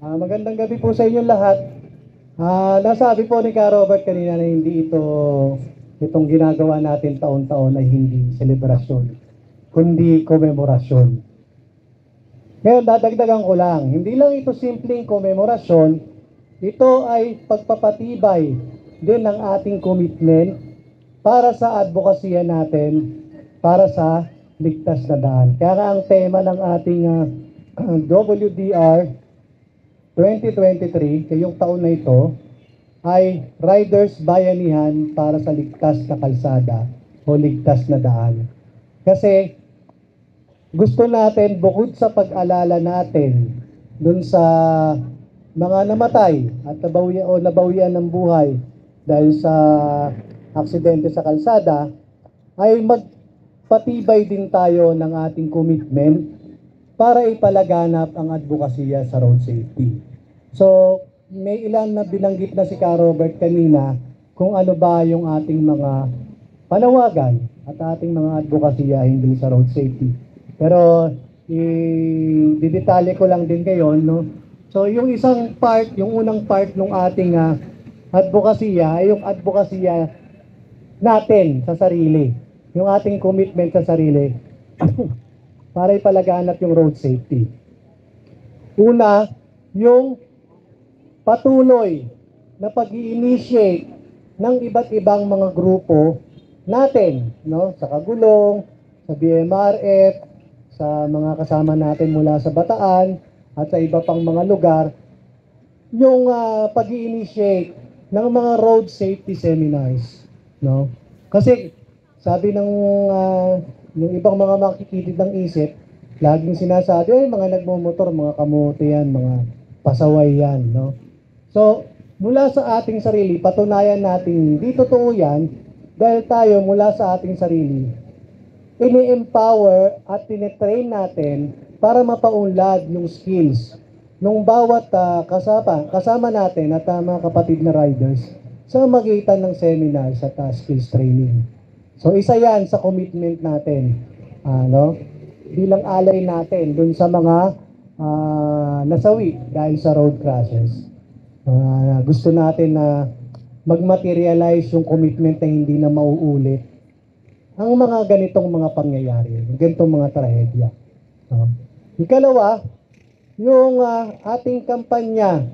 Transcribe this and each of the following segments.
Magandang gabi po sa inyong lahat. Nasabi po ni Ka Robert kanina na itong ginagawa natin taon-taon ay hindi selebrasyon, kundi komemorasyon. Ngayon, dadagdagan ko lang, hindi lang ito simpleng komemorasyon, ito ay pagpapatibay din ng ating commitment para sa advokasya natin, para sa ligtas na daan. Kaya nga ang tema ng ating WDR 2023, kayong taon na ito, ay Riders Bayanihan para sa ligtas na kalsada o ligtas na daan. Kasi gusto natin, bukod sa pag-alala natin dun sa mga namatay at nabawian ng buhay dahil sa aksidente sa kalsada, ay magpatibay din tayo ng ating commitment para ipalaganap ang advokasya sa road safety. So, may ilan na binanggit na si Ka Robert kanina kung ano ba yung ating mga panawagan at ating mga advokasya hindi sa road safety. Pero, didetalye ko lang din ngayon, no? So, yung isang part, yung unang part ng ating advokasya ay yung advokasya natin sa sarili. Yung ating commitment sa sarili. Para ipalaganap yung road safety. Una, yung patuloy na pag-i-initiate ng iba't ibang mga grupo natin, no? Sa Kagulong, sa BMRF, sa mga kasama natin mula sa Bataan, at sa iba pang mga lugar, yung pag-i-initiate ng mga road safety seminars, no? Kasi sabi ng yung ibang mga makikitid ng isip, laging sinasabi, ay mga nagmumotor, mga kamote yan, mga pasaway yan, no? So, mula sa ating sarili, patunayan natin, hindi totoo yan, dahil tayo mula sa ating sarili, ini-empower at tinetrain natin para mapaunlad yung skills ng bawat kasama natin at mga kapatid na riders sa magitan ng seminars at skills training. So isa yan sa commitment natin, bilang alay natin dun sa mga nasawi dahil sa road crashes. Gusto natin na mag-materialize yung commitment na hindi na mauulit ang mga ganitong mga pangyayari, ganitong mga trahedya. Ikalawa, yung ating kampanya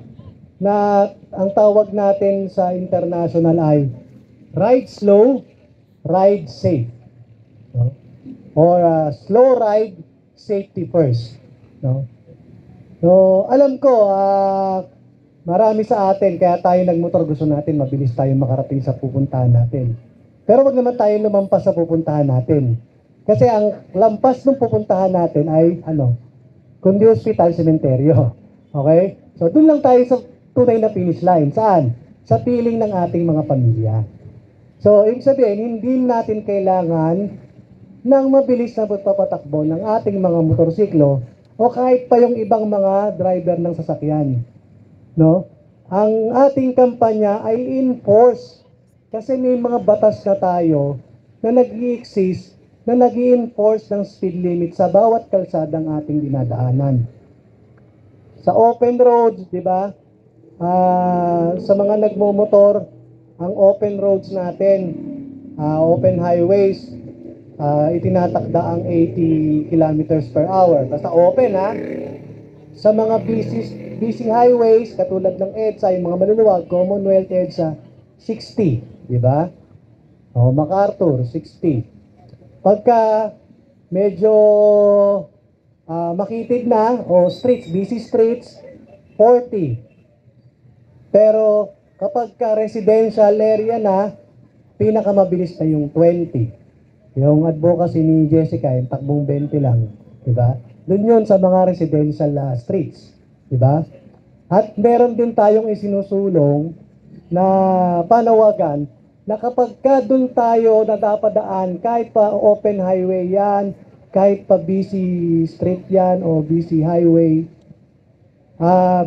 na ang tawag natin sa international ay Ride Slow, Ride Safe, no? Or slow ride, safety first, no? So, alam ko, marami sa atin, kaya tayo nagmotor, gusto natin, mabilis tayo makarating sa pupuntahan natin. Pero wag naman tayo lumampas sa pupuntahan natin. Kasi ang lampas ng pupuntahan natin ay, kundi hospital, sementeryo. Okay? So, dun lang tayo sa tunay na finish line. Saan? Sa piling ng ating mga pamilya. So, ibig sabihin, hindi natin kailangan ng mabilis na pagpapatakbo ng ating mga motorsiklo o kahit pa yung ibang mga driver ng sasakyan. No? Ang ating kampanya ay enforce kasi may mga batas na tayo na nag-i-exist na nag-i-enforce ng speed limit sa bawat kalsadang ating dinadaanan. Sa open roads, di ba? Sa mga nagmomotor, ang open roads natin, open highways, itinatakda ang 80 kilometers per hour. Basta open, ha? Sa mga busy highways, katulad ng EDSA, yung mga maluluwag, Commonwealth EDSA, 60, di ba? MacArthur, 60. Pagka medyo makitid na, o streets, busy streets, 40. Pero kapag ka residential area na, pinakamabilis na yung 20. Yung advocacy ni Jessica, yung takbong 20 lang, di ba? Doon yun sa mga residential streets, di ba? At meron din tayong isinusulong na panawagan na kapag ka doon tayo nadapadaan, kahit pa open highway yan, kahit pa busy street yan o busy highway,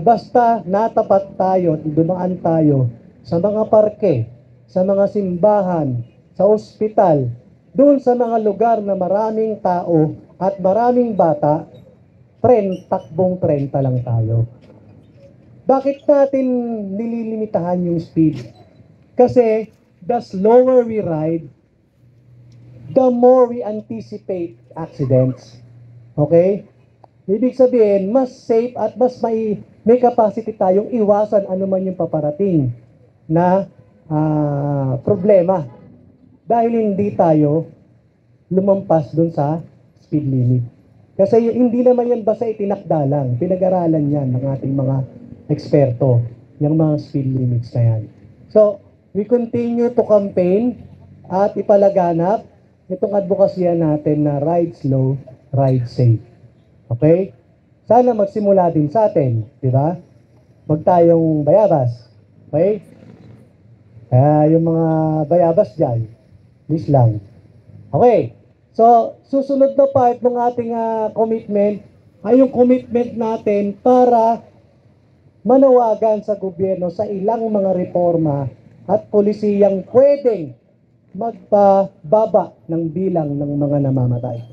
basta natapat tayo, dumaan tayo sa mga parke, sa mga simbahan, sa ospital, doon sa mga lugar na maraming tao at maraming bata, takbong 30 lang tayo. Bakit natin nililimitahan yung speed? Kasi the slower we ride, the more we anticipate accidents. Okay? Ibig sabihin, mas safe at mas may capacity tayong iwasan anuman yung paparating na problema. Dahil hindi tayo lumampas dun sa speed limit. Kasi hindi naman yan basta itinakda lang. Pinag-aralan yan ng ating mga eksperto, yung mga speed limits na yan. So, we continue to campaign at ipalaganap itong advokasya natin na ride slow, ride safe. Okay? Sana magsimula din sa atin, di ba? Huwag tayong bayabas. Okay? Kaya yung mga bayabas dyan, please lang. Okay. So, susunod na part ng ating commitment ay yung commitment natin para manawagan sa gobyerno sa ilang mga reforma at polisiyang pwedeng magpababa ng bilang ng mga namamatay.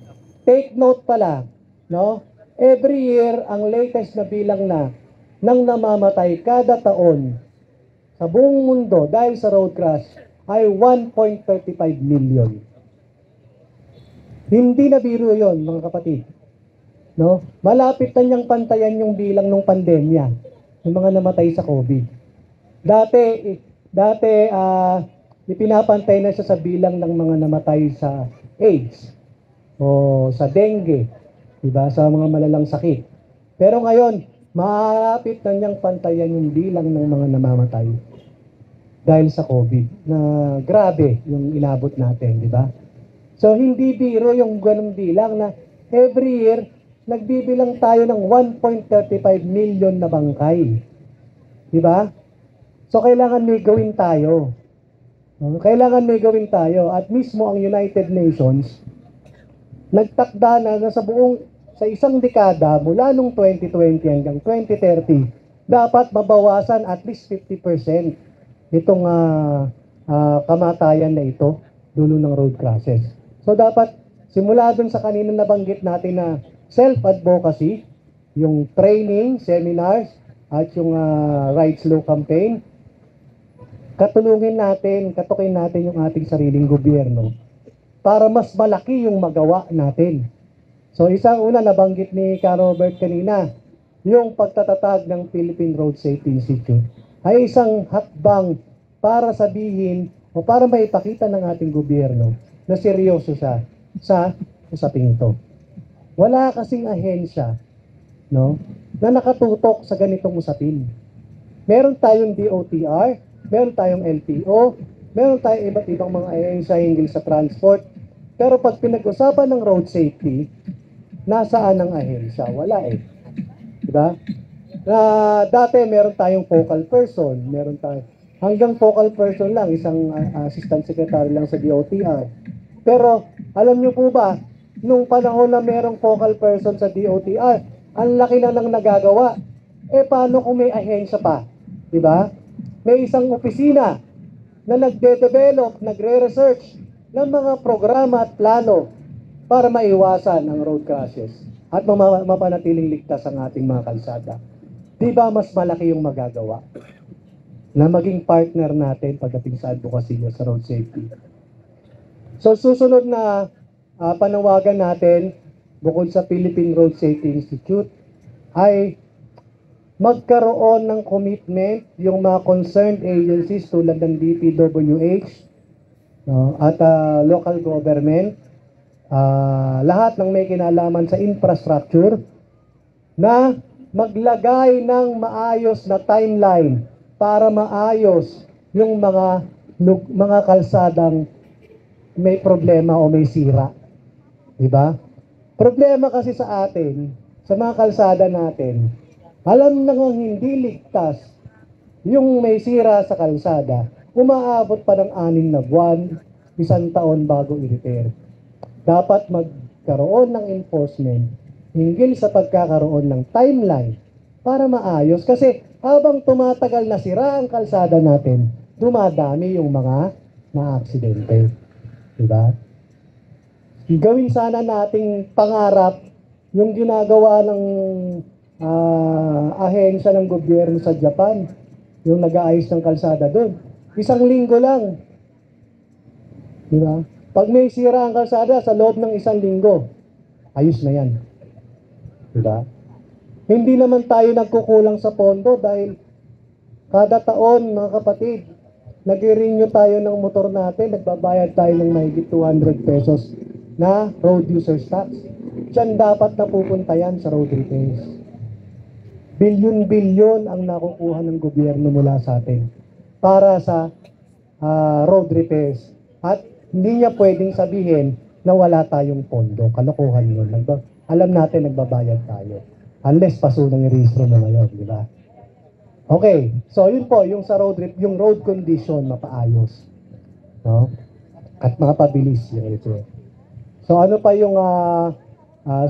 Take note pala, no? Every year, ang latest na bilang na ng namamatay kada taon sa buong mundo dahil sa road crash ay 1.35 million. Hindi na biro yon, mga kapatid. No? Malapit na niyang pantayan yung bilang ng pandemya, yung mga namatay sa COVID. Dati ipinapantay na siya sa bilang ng mga namatay sa AIDS o sa dengue, diba? Sa mga malalang sakit. Pero ngayon, malapit na niyang pantayan yung bilang ng mga namamatay dahil sa COVID na grabe yung inabot natin, di ba? So, hindi biro yung ganung bilang na every year, nagbibilang tayo ng 1.35 million na bangkay. Di ba? So, kailangan may gawin tayo. Kailangan may gawin tayo. At mismo ang United Nations, nagtakda na sa isang dekada, mula nung 2020 hanggang 2030, dapat mabawasan at least 50% itong kamatayan na ito dulo ng road crashes. So dapat simula dun sa kanina nabanggit natin na self-advocacy, yung training, seminars, at yung Ride Slow campaign, katukin natin yung ating sariling gobyerno para mas malaki yung magawa natin. So isang una nabanggit ni Ka Robert kanina, yung pagtatatag ng Philippine Road Safety Institute ay isang hakbang para sabihin o para maipakita ng ating gobyerno na seryoso siya sa usaping ito. Wala kasing ahensya, no, na nakatutok sa ganitong usapin. Meron tayong DOTR, meron tayong LTO, meron tayong iba't ibang mga ahensya hinggil sa transport. Pero pag pinag-usapan ng road safety, nasaan ang ahensya? Wala eh. Diba? Dati meron tayong focal person, hanggang focal person lang, isang assistant secretary lang sa DOTR. Pero alam niyo po ba, nung panahon na merong focal person sa DOTR, ang laki na ng nagagawa. Paano kung may ahensya pa? Diba? May isang opisina na nagde-develop, nagre-research ng mga programa at plano para maiwasan ang road crashes at mapanatiling ligtas ang ating mga kalsada. Di ba mas malaki yung magagawa na maging partner natin pagdating sa advocacy sa road safety? So susunod na panawagan natin bukod sa Philippine Road Safety Institute ay magkaroon ng commitment yung mga concerned agencies tulad ng DPWH, no, at local government, lahat ng may kinalaman sa infrastructure na maglagay ng maayos na timeline para maayos yung mga kalsadang may problema o may sira. Diba? Problema kasi sa atin, sa mga kalsada natin, alam na nga hindi ligtas yung may sira sa kalsada, umaabot pa ng 6 na buwan, 1 taon bago i-repair. Dapat magkaroon ng enforcement hinggil sa pagkakaroon ng timeline para maayos. Kasi habang tumatagal na sira ang kalsada natin, dumadami yung mga na-aksidente. Diba? Gawin sana nating pangarap yung ginagawa ng ahensya ng gobyerno sa Japan, yung nag-aayos ng kalsada doon. Isang linggo lang. Di ba? Pag may sira ang kalsada sa loob ng isang linggo, ayos na yan. Di ba? Hindi naman tayo nagkukulang sa pondo dahil kada taon, mga kapatid, nag-renew tayo ng motor natin, nagbabayad tayo ng mahigit 200 pesos na road users tax. Diyan dapat napupunta yan sa road repairs. Bilyon-bilyon ang nakukuha ng gobyerno mula sa atin para sa road repairs. At hindi niya pwedeng sabihin na wala tayong pondo. Kalokohan yun. Alam natin nagbabayad tayo. Unless paso ng rehistro na ngayon, di ba? Okay, so yun po, yung sa yung road condition mapaayos. No? At mapabilis yung ito. So ano pa yung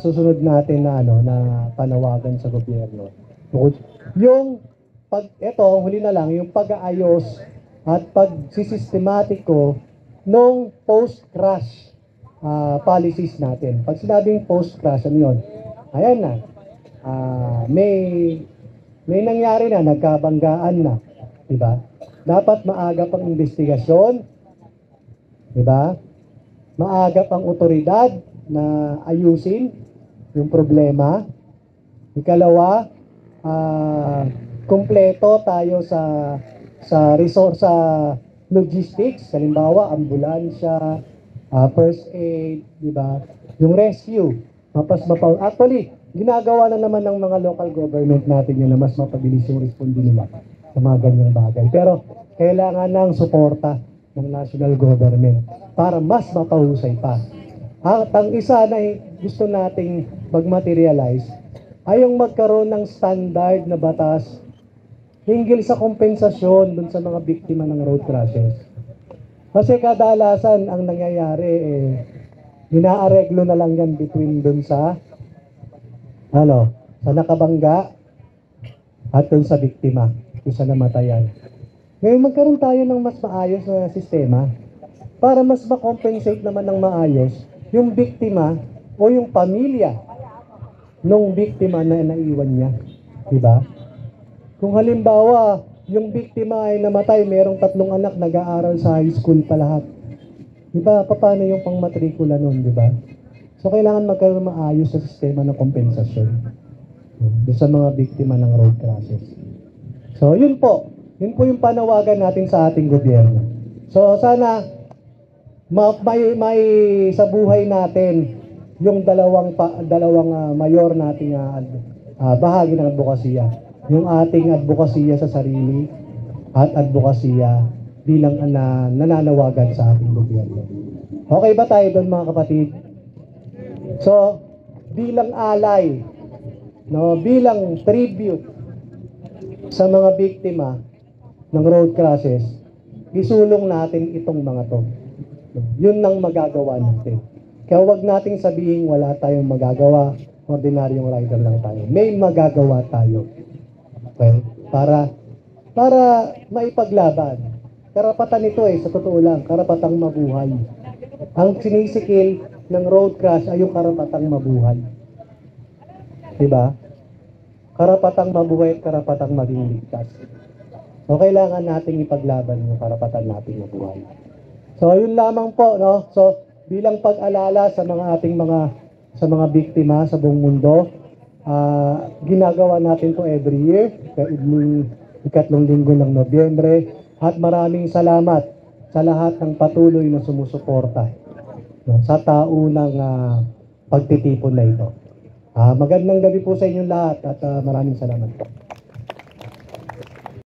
susunod natin na na panawagan sa gobyerno? Yung huli na lang, yung pag-aayos at pagsisistematic nung post-crash policies natin. Pag sinabing post-crash, ano yun? Ayan na. May nangyari na, nagkabanggaan na. Diba? Dapat maaga pang investigasyon. Diba? Maaga pang otoridad na ayusin yung problema. Ikalawa, kumpleto tayo sa resource, sa logistics, halimbawa ambulansya, first aid, di ba? Yung rescue, actually, ginagawa na naman ng mga local government natin yun na mas mapabilis yung responde nila sa mga ganyang bagay. Pero kailangan ng suporta ng national government para mas mapahusay pa. At ang isa na gusto nating mag-materialize ay yung magkaroon ng standard na batas hinggil sa kompensasyon dun sa mga biktima ng road crashes. Kasi kadalasan ang nangyayari inaareglo na lang yan between dun sa sa nakabangga at dun sa biktima, isa namatayan. Ngayon magkaroon tayo ng mas maayos na sistema para mas ma-compensate naman ng maayos yung biktima o yung pamilya nung biktima na naiwan niya. Diba? Kung halimbawa, yung biktima ay namatay, merong 3 anak nag-aaral sa high school pa lahat. Diba? Paano yung pangmatrikula nun, diba? So, kailangan magkaroon maayos sa sistema ng kompensasyon sa mga biktima ng road crashes. So, yun po. Yun po yung panawagan natin sa ating gobyerno. So, sana may sa buhay natin yung dalawang mayor nating bahagi ng advokasya. Yung ating advokasya sa sarili at advokasya bilang nananawagan sa ating gobyerno. Okay ba tayo doon, mga kapatid? So, bilang alay, bilang tribute sa mga biktima ng road crashes, isulong natin itong mga to. Yun ang magagawa natin. Kaya huwag nating sabihin wala tayong magagawa, ordinaryong rider lang tayo. May magagawa tayo. Okay? Para maipaglaban. Karapatan ito sa totoo lang, karapatang mabuhay. Ang sinisikil ng road crash ay yung karapatang mabuhay. Diba? Karapatang mabuhay at karapatang maging ligtas. So, kailangan nating ipaglaban yung karapatan nating mabuhay. So, yun lamang po, no? So, bilang pag-alala sa mga ating sa mga biktima sa buong mundo, ginagawa natin to every year, ikatlong linggo ng Nobyembre, at maraming salamat sa lahat ng patuloy na sumusuporta sa taunang pagtitipon na ito. Magandang gabi po sa inyong lahat at maraming salamat po.